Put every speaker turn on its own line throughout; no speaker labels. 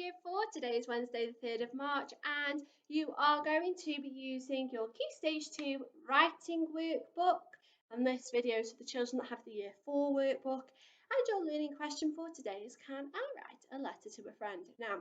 Year 4. Today is Wednesday the 3rd of March and you are going to be using your Key Stage 2 writing workbook, and this video is for the children that have the Year 4 workbook. And your learning question for today is, can I write a letter to a friend? Now,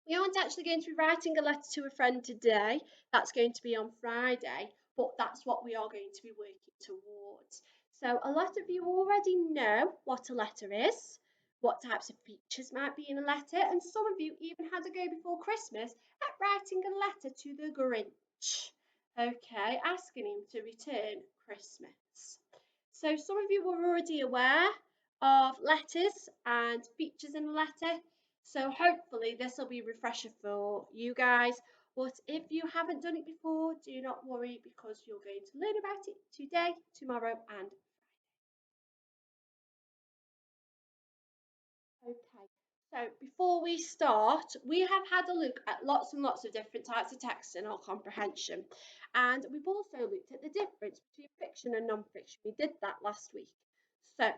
we aren't actually going to be writing a letter to a friend today. That's going to be on Friday, but that's what we are going to be working towards. So a lot of you already know what a letter is, what types of features might be in a letter, and some of you even had a go before Christmas at writing a letter to the Grinch. Okay, asking him to return Christmas. So some of you were already aware of letters and features in a letter. So hopefully this will be a refresher for you guys. But if you haven't done it before, do not worry, because you're going to learn about it today, tomorrow and Friday. Okay, so before we start, we have had a look at lots and lots of different types of text in our comprehension. And we've also looked at the difference between fiction and non-fiction. We did that last week. So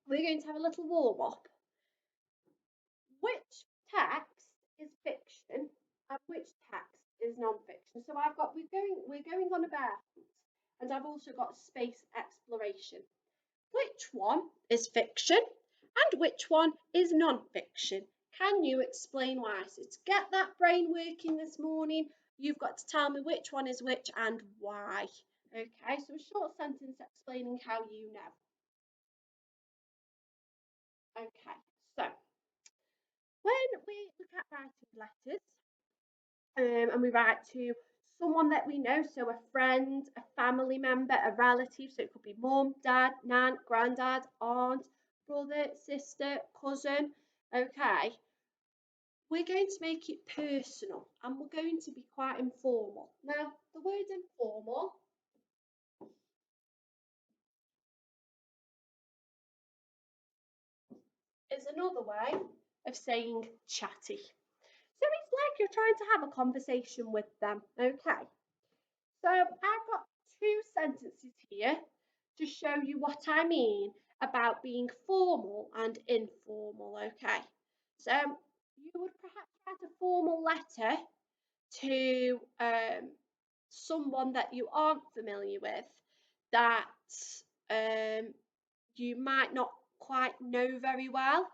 we're going to have a little warm up. Which text is fiction and which text is non-fiction? So we're going on a bear hunt, and I've also got space exploration. Which one is fiction and which one is non-fiction? Can you explain why? So to get that brain working this morning, you've got to tell me which one is which and why. Okay, so a short sentence explaining how you know. Okay, so when we look at writing letters, and we write to someone that we know, so a friend, a family member, a relative, so it could be mum, dad, nan, granddad, aunt, brother, sister, cousin. Okay, we're going to make it personal and we're going to be quite informal. Now, the word informal is another way of saying chatty. So it's like you're trying to have a conversation with them. Okay, so I've got two sentences here to show you what I mean about being formal and informal. Okay, so you would perhaps write a formal letter to someone that you aren't familiar with, that um, you might not quite know very well.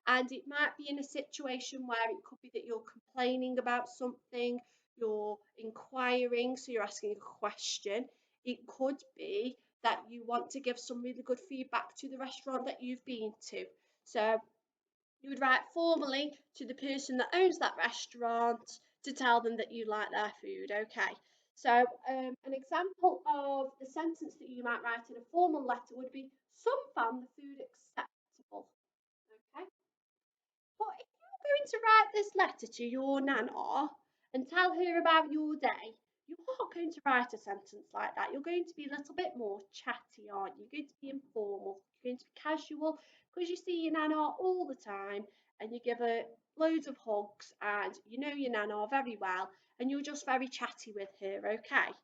And it might be in a situation where it could be that you're complaining about something, you're inquiring, so you're asking a question. It could be that you want to give some really good feedback to the restaurant that you've been to. So you would write formally to the person that owns that restaurant to tell them that you like their food. Okay. So an example of the sentence that you might write in a formal letter would be, some found the food acceptable. Okay. But if you're going to write this letter to your nana and tell her about your day, you aren't going to write a sentence like that. You're going to be a little bit more chatty, aren't you? You're going to be informal. You're going to be casual, because you see your nana all the time and you give her loads of hugs and you know your nana very well and you're just very chatty with her, okay?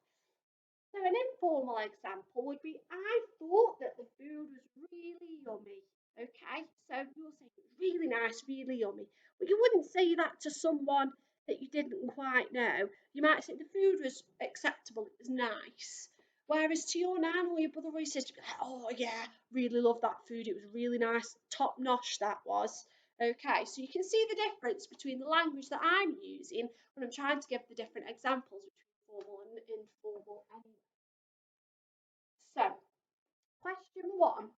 So an informal example would be, I thought that the food was really yummy. Okay, so you'll say it was really nice, really yummy. But you wouldn't say that to someone that you didn't quite know. You might say the food was acceptable, it was nice. Whereas to your nan or your brother or your sister, oh yeah, really love that food, it was really nice, top notch that was. Okay, so you can see the difference between the language that I'm using when I'm trying to give the different examples between formal and informal. So, question one,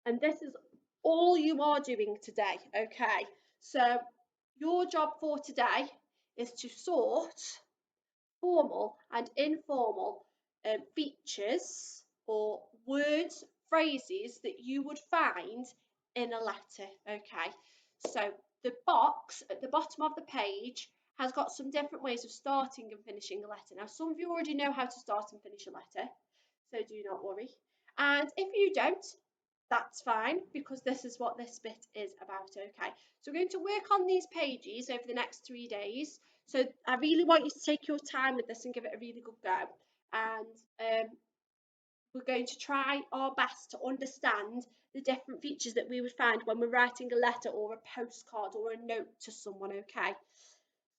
and this is all you are doing today, okay? So, your job for today is to sort formal and informal features or words, phrases that you would find in a letter, okay? So, the box at the bottom of the page has got some different ways of starting and finishing a letter. Now, some of you already know how to start and finish a letter, so do not worry. And if you don't, that's fine, because this is what this bit is about, okay? So we're going to work on these pages over the next 3 days. So I really want you to take your time with this and give it a really good go. And we're going to try our best to understand the different features that we would find when we're writing a letter or a postcard or a note to someone, okay?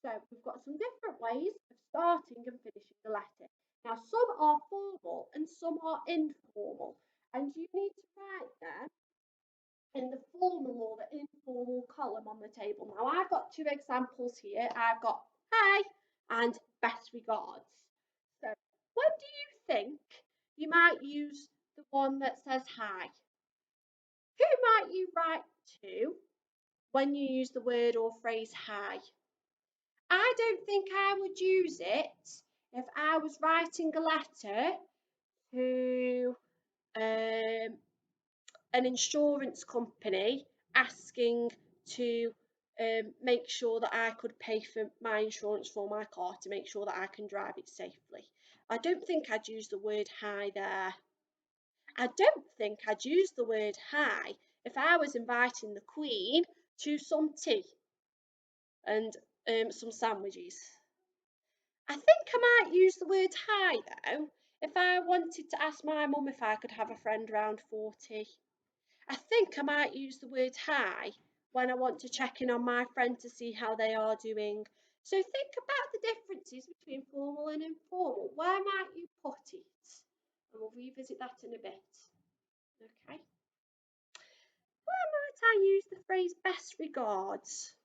So we've got some different ways of starting and finishing a letter. Now, some are formal and some are informal, and you need to write them in the formal or the informal column on the table. Now, I've got two examples here. I've got hi and best regards. So, when do you think you might use the one that says hi? Who might you write to when you use the word or phrase hi? I don't think I would use it if I was writing a letter to an insurance company asking to make sure that I could pay for my insurance for my car to make sure that I can drive it safely. I don't think I'd use the word hi there. I don't think I'd use the word hi if I was inviting the Queen to some tea and some sandwiches. I think I might use the word hi though if I wanted to ask my mum if I could have a friend round 40. I think I might use the word hi when I want to check in on my friend to see how they are doing. So think about the differences between formal and informal. Where might you put it? And we'll revisit that in a bit. Okay. Where might I use the phrase best regards?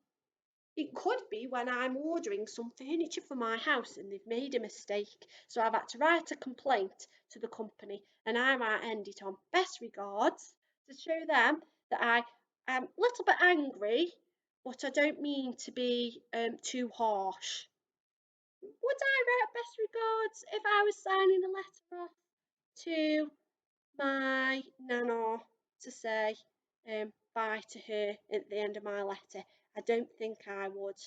It could be when I'm ordering some furniture for my house and they've made a mistake. So I've had to write a complaint to the company and I might end it on best regards to show them that I am a little bit angry, but I don't mean to be too harsh. Would I write best regards if I was signing a letter off to my nana to say bye to her at the end of my letter? I don't think I would.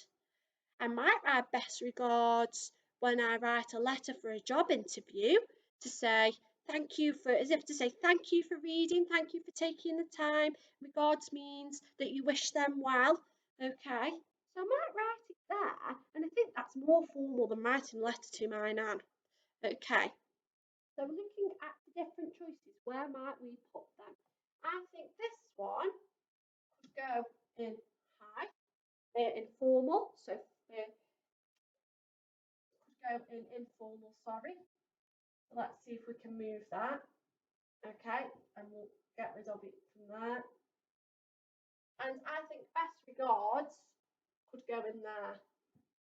I might write best regards when I write a letter for a job interview to say thank you for, as if to say thank you for reading, thank you for taking the time. Regards means that you wish them well. Okay, so I might write it there, and I think that's more formal than writing a letter to my nan. Okay, so we're looking at the different choices. Where might we put them? I think this one could go in high, informal, so go in informal, sorry. Let's see if we can move that. Okay, and we'll get rid of it from there. And I think best regards could go in there.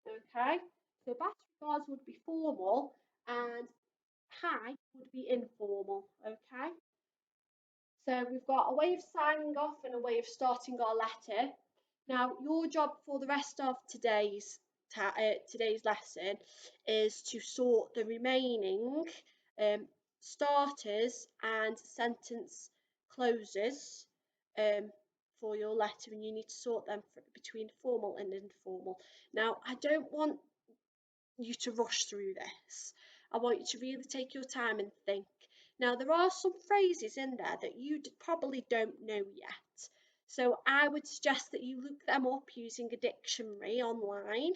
Okay, so best regards would be formal and hi would be informal. Okay, so we've got a way of signing off and a way of starting our letter. Now, your job for the rest of today's lesson is to sort the remaining starters and sentence closers for your letter, and you need to sort them between formal and informal. Now, I don't want you to rush through this. I want you to really take your time and think. Now, there are some phrases in there that you probably don't know yet. So I would suggest that you look them up using a dictionary online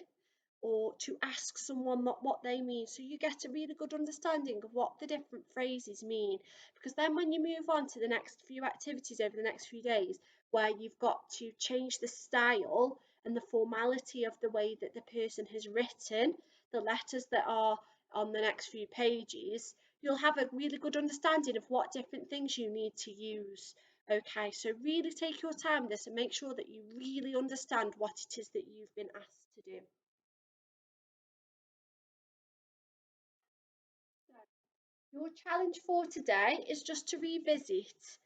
or to ask someone what they mean so you get a really good understanding of what the different phrases mean. Because then when you move on to the next few activities over the next few days, where you've got to change the style and the formality of the way that the person has written the letters that are on the next few pages, you'll have a really good understanding of what different things you need to use. Okay, so really take your time with this and make sure that you really understand what it is that you've been asked to do. So, your challenge for today is just to revisit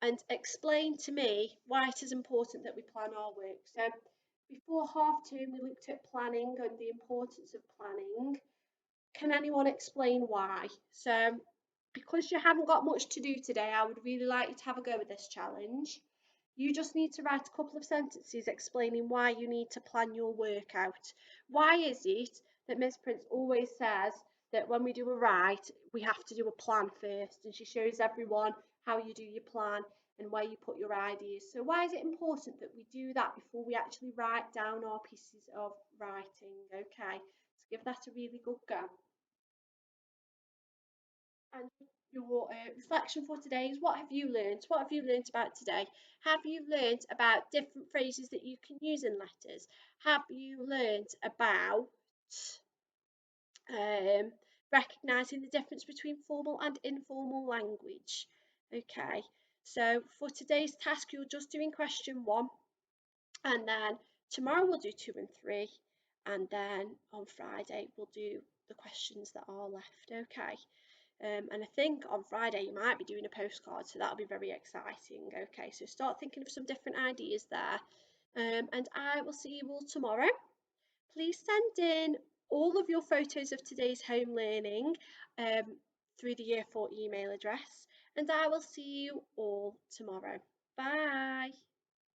and explain to me why it is important that we plan our work. So before half term, we looked at planning and the importance of planning. Can anyone explain why? So because you haven't got much to do today, I would really like you to have a go with this challenge. You just need to write a couple of sentences explaining why you need to plan your work out. Why is it that Miss Prince always says that when we do a write, we have to do a plan first, and she shows everyone how you do your plan and where you put your ideas. So why is it important that we do that before we actually write down our pieces of writing? Okay, so give that a really good go. And your reflection for today is, what have you learned? What have you learned about today? Have you learned about different phrases that you can use in letters? Have you learned about um, recognising the difference between formal and informal language? Okay, so for today's task, you're just doing question 1, and then tomorrow we'll do 2 and 3, and then on Friday we'll do the questions that are left. Okay. And I think on Friday you might be doing a postcard, so that'll be very exciting. Okay, so start thinking of some different ideas there. And I will see you all tomorrow. Please send in all of your photos of today's home learning through the Year 4 email address, and I will see you all tomorrow. Bye.